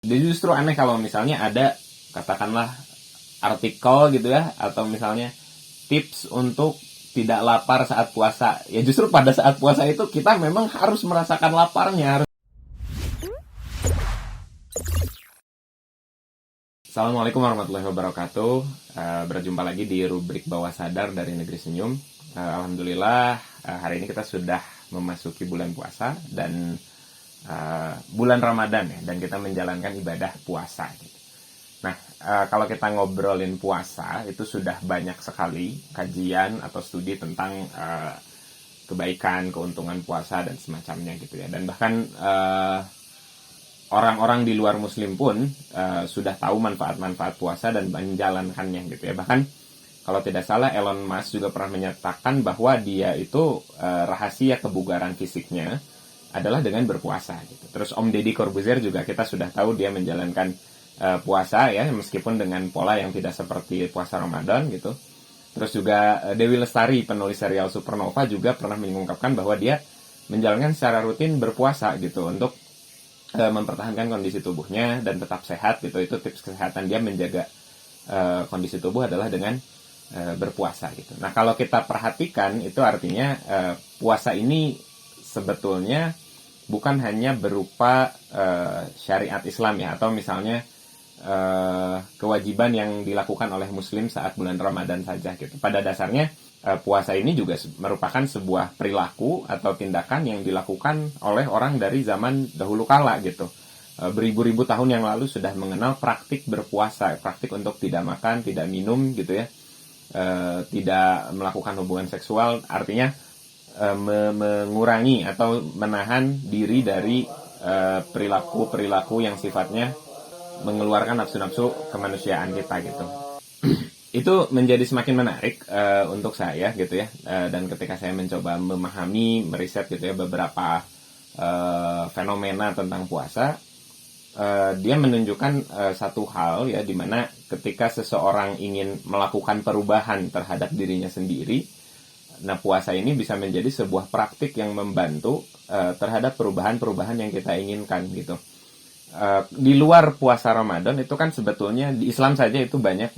Jadi justru aneh kalau misalnya ada katakanlah artikel gitu ya, atau misalnya tips untuk tidak lapar saat puasa. Ya justru pada saat puasa itu kita memang harus merasakan laparnya. Assalamualaikum warahmatullahi wabarakatuh. Berjumpa lagi di rubrik Bawah Sadar dari Negeri Senyum. Alhamdulillah hari ini kita sudah memasuki bulan puasa dan bulan Ramadan ya, dan kita menjalankan ibadah puasa gitu. Nah, kalau kita ngobrolin puasa itu sudah banyak sekali kajian atau studi tentang kebaikan, keuntungan puasa dan semacamnya gitu ya. Dan bahkan orang-orang di luar muslim pun sudah tahu manfaat-manfaat puasa dan menjalankannya gitu ya. Bahkan kalau tidak salah Elon Musk juga pernah menyatakan bahwa dia itu rahasia kebugaran fisiknya adalah dengan berpuasa gitu. Terus Om Deddy Corbuzier juga kita sudah tahu dia menjalankan puasa ya, meskipun dengan pola yang tidak seperti puasa Ramadan gitu. Terus juga Dewi Lestari, penulis serial Supernova, juga pernah mengungkapkan bahwa dia menjalankan secara rutin berpuasa gitu untuk mempertahankan kondisi tubuhnya dan tetap sehat gitu. Itu tips kesehatan dia menjaga kondisi tubuh adalah dengan berpuasa gitu. Nah, kalau kita perhatikan itu artinya puasa ini sebetulnya bukan hanya berupa syariat Islam ya, atau misalnya kewajiban yang dilakukan oleh muslim saat bulan Ramadan saja gitu. Pada dasarnya puasa ini juga merupakan sebuah perilaku atau tindakan yang dilakukan oleh orang dari zaman dahulu kala gitu. Beribu-ribu tahun yang lalu sudah mengenal praktik berpuasa, praktik untuk tidak makan, tidak minum gitu ya, tidak melakukan hubungan seksual, artinya mengurangi atau menahan diri dari perilaku-perilaku yang sifatnya mengeluarkan nafsu-nafsu kemanusiaan kita gitu. Itu menjadi semakin menarik untuk saya gitu ya, dan ketika saya mencoba memahami, meriset gitu ya beberapa fenomena tentang puasa, dia menunjukkan satu hal ya, dimana ketika seseorang ingin melakukan perubahan terhadap dirinya sendiri, nah puasa ini bisa menjadi sebuah praktik yang membantu terhadap perubahan-perubahan yang kita inginkan gitu. Di luar puasa Ramadan itu kan sebetulnya di Islam saja itu banyak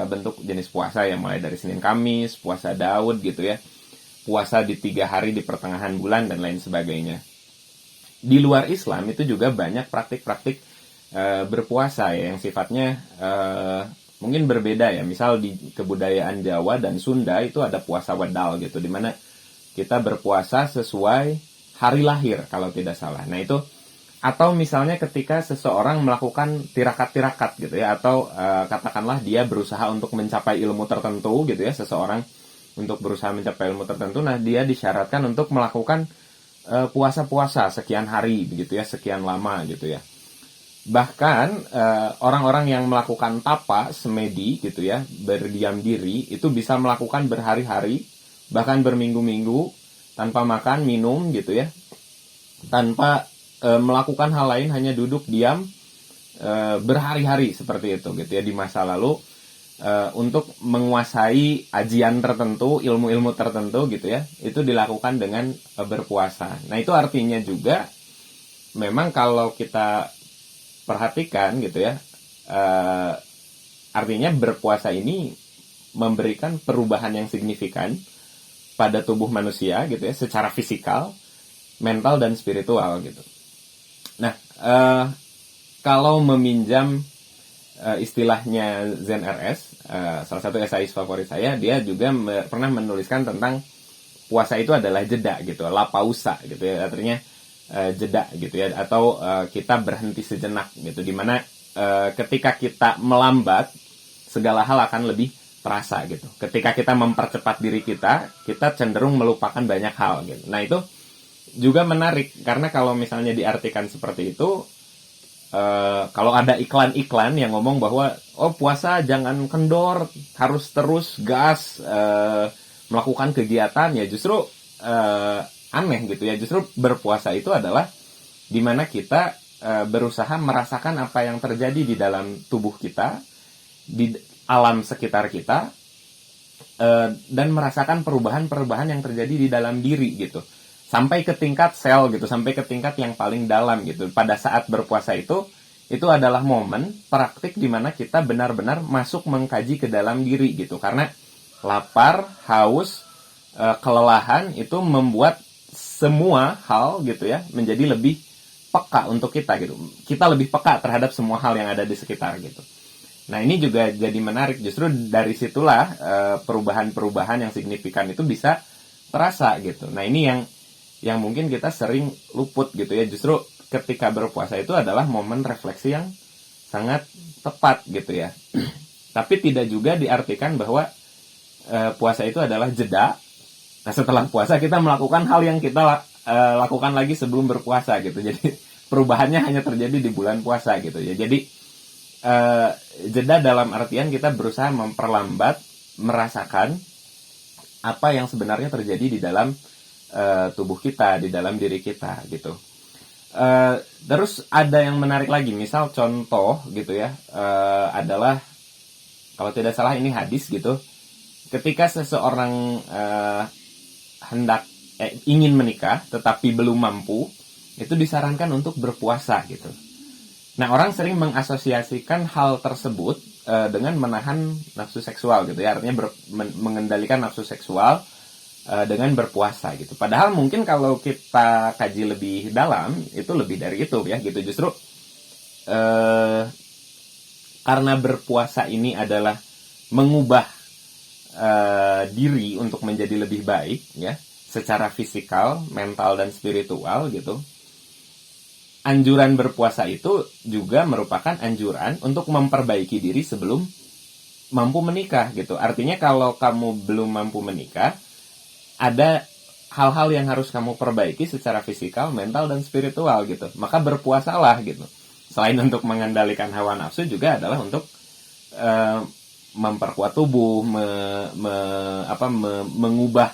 bentuk jenis puasa ya, mulai dari Senin Kamis, puasa Daud gitu ya, puasa di 3 hari di pertengahan bulan dan lain sebagainya. Di luar Islam itu juga banyak praktik-praktik berpuasa ya, yang sifatnya mungkin berbeda ya. Misal di kebudayaan Jawa dan Sunda itu ada puasa wedal gitu, dimana kita berpuasa sesuai hari lahir kalau tidak salah. Nah itu, atau misalnya ketika seseorang melakukan tirakat-tirakat gitu ya, atau katakanlah dia berusaha untuk mencapai ilmu tertentu gitu ya, seseorang untuk berusaha mencapai ilmu tertentu, nah dia disyaratkan untuk melakukan puasa-puasa sekian hari begitu ya, sekian lama gitu ya. Bahkan orang-orang yang melakukan tapa semedi gitu ya, berdiam diri, itu bisa melakukan berhari-hari, bahkan berminggu-minggu tanpa makan, minum gitu ya, tanpa melakukan hal lain, hanya duduk diam berhari-hari seperti itu gitu ya di masa lalu, untuk menguasai ajian tertentu, ilmu-ilmu tertentu gitu ya, itu dilakukan dengan berpuasa. Nah itu artinya juga memang kalau kita perhatikan gitu ya, artinya berpuasa ini memberikan perubahan yang signifikan pada tubuh manusia gitu ya, secara fisikal, mental dan spiritual gitu. Nah, kalau meminjam istilahnya Zen RS, salah satu esais favorit saya, dia juga pernah menuliskan tentang puasa itu adalah jeda gitu, la pausa gitu ya, artinya jeda gitu ya, atau kita berhenti sejenak gitu, dimana ketika kita melambat, segala hal akan lebih terasa gitu. Ketika kita mempercepat diri kita cenderung melupakan banyak hal gitu. Nah itu juga menarik, karena kalau misalnya diartikan seperti itu, kalau ada iklan-iklan yang ngomong bahwa oh puasa jangan kendor, harus terus gas melakukan kegiatan, ya justru aneh gitu ya. Justru berpuasa itu adalah dimana kita berusaha merasakan apa yang terjadi di dalam tubuh kita, di alam sekitar kita, dan merasakan perubahan-perubahan yang terjadi di dalam diri gitu, sampai ke tingkat sel gitu, sampai ke tingkat yang paling dalam gitu. Pada saat berpuasa itu itu adalah momen praktik di mana kita benar-benar masuk mengkaji ke dalam diri gitu. Karena lapar, haus, kelelahan itu membuat semua hal gitu ya menjadi lebih peka untuk kita gitu. Kita lebih peka terhadap semua hal yang ada di sekitar gitu. Nah, ini juga jadi menarik. Justru dari situlah perubahan-perubahan yang signifikan itu bisa terasa gitu. Nah, ini yang mungkin kita sering luput gitu ya. Justru ketika berpuasa itu adalah momen refleksi yang sangat tepat gitu ya. Tapi tidak juga diartikan bahwa puasa itu adalah jeda. Nah, setelah puasa kita melakukan hal yang kita lakukan lagi sebelum berpuasa gitu. Jadi perubahannya hanya terjadi di bulan puasa gitu ya. Jadi jeda dalam artian kita berusaha memperlambat, merasakan apa yang sebenarnya terjadi di dalam tubuh kita, di dalam diri kita gitu. Terus ada yang menarik lagi, misal contoh gitu ya, adalah kalau tidak salah ini hadis gitu, ketika seseorang ingin menikah tetapi belum mampu, itu disarankan untuk berpuasa gitu. Nah, orang sering mengasosiasikan hal tersebut dengan menahan nafsu seksual gitu ya, artinya mengendalikan nafsu seksual dengan berpuasa gitu. Padahal mungkin kalau kita kaji lebih dalam, itu lebih dari itu ya gitu. Justru karena berpuasa ini adalah mengubah diri untuk menjadi lebih baik ya, secara fisikal, mental, dan spiritual gitu. Anjuran berpuasa itu juga merupakan anjuran untuk memperbaiki diri sebelum mampu menikah gitu. Artinya kalau kamu belum mampu menikah, ada hal-hal yang harus kamu perbaiki secara fisikal, mental, dan spiritual gitu. Maka berpuasalah gitu. Selain untuk mengendalikan hawa nafsu, juga adalah untuk memperkuat tubuh, mengubah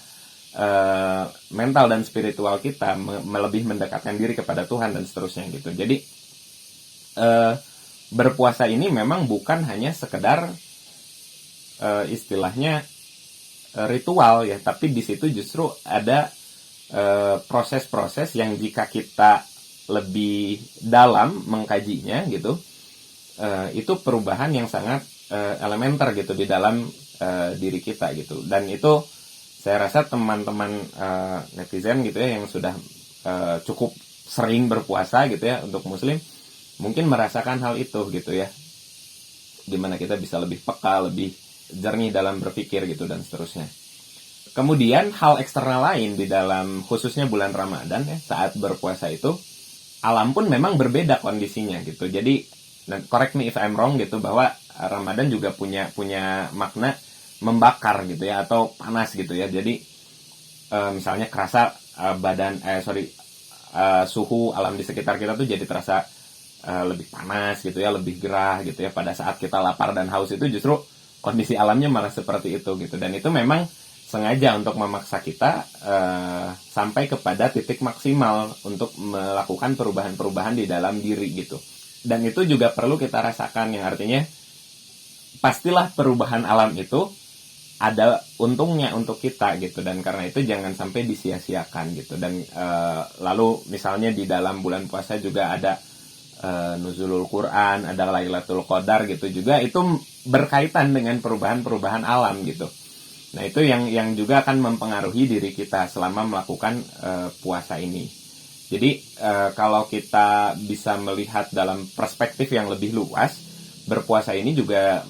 mental dan spiritual kita, lebih mendekatkan diri kepada Tuhan dan seterusnya gitu. Jadi berpuasa ini memang bukan hanya sekedar istilahnya ritual ya, tapi di situ justru ada proses-proses yang jika kita lebih dalam mengkajinya gitu, itu perubahan yang sangat elementer gitu di dalam diri kita gitu. Dan itu saya rasa teman-teman netizen gitu ya yang sudah cukup sering berpuasa gitu ya untuk muslim mungkin merasakan hal itu gitu ya, dimana kita bisa lebih peka, lebih jernih dalam berpikir gitu dan seterusnya. Kemudian hal eksternal lain di dalam khususnya bulan Ramadan ya, saat berpuasa itu alam pun memang berbeda kondisinya gitu. Jadi correct me if I'm wrong gitu, bahwa Ramadan juga punya makna membakar gitu ya, atau panas gitu ya. Jadi misalnya kerasa suhu alam di sekitar kita tuh jadi terasa lebih panas gitu ya, lebih gerah gitu ya. Pada saat kita lapar dan haus itu justru kondisi alamnya malah seperti itu gitu. Dan itu memang sengaja untuk memaksa kita sampai kepada titik maksimal untuk melakukan perubahan-perubahan di dalam diri gitu. Dan itu juga perlu kita rasakan, yang artinya pastilah perubahan alam itu ada untungnya untuk kita gitu, dan karena itu jangan sampai disia-siakan gitu. Dan lalu misalnya di dalam bulan puasa juga ada nuzulul Quran, ada Lailatul Qadar gitu juga, itu berkaitan dengan perubahan-perubahan alam gitu. Nah, itu yang juga akan mempengaruhi diri kita selama melakukan puasa ini. Jadi kalau kita bisa melihat dalam perspektif yang lebih luas, berpuasa ini juga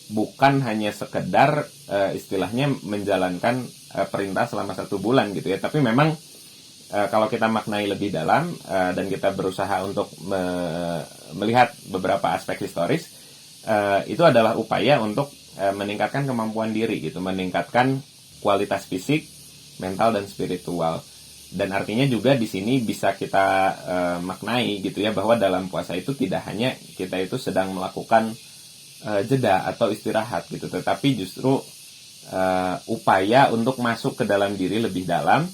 bukan hanya sekedar istilahnya menjalankan perintah selama 1 bulan gitu ya, tapi memang kalau kita maknai lebih dalam dan kita berusaha untuk melihat beberapa aspek historis, itu adalah upaya untuk meningkatkan kemampuan diri gitu, meningkatkan kualitas fisik, mental, dan spiritual. Dan artinya juga di sini bisa kita maknai gitu ya, bahwa dalam puasa itu tidak hanya kita itu sedang melakukan jeda atau istirahat gitu, tetapi justru upaya untuk masuk ke dalam diri lebih dalam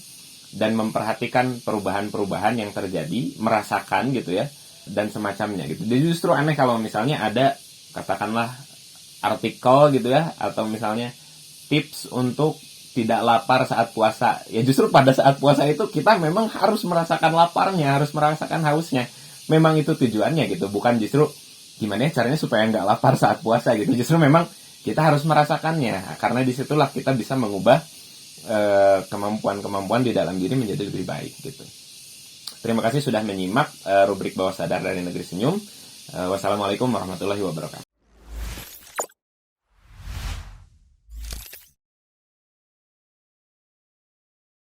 dan memperhatikan perubahan-perubahan yang terjadi, merasakan gitu ya, dan semacamnya gitu. Jadi justru aneh kalau misalnya ada katakanlah artikel gitu ya, atau misalnya tips untuk tidak lapar saat puasa. Ya justru pada saat puasa itu kita memang harus merasakan laparnya, harus merasakan hausnya. Memang itu tujuannya gitu, bukan justru gimana ya caranya supaya nggak lapar saat puasa gitu. Justru memang kita harus merasakannya, karena disitulah kita bisa mengubah kemampuan-kemampuan di dalam diri menjadi lebih baik gitu. Terima kasih sudah menyimak rubrik Bawah Sadar dari Negeri Senyum. Wassalamualaikum warahmatullahi wabarakatuh.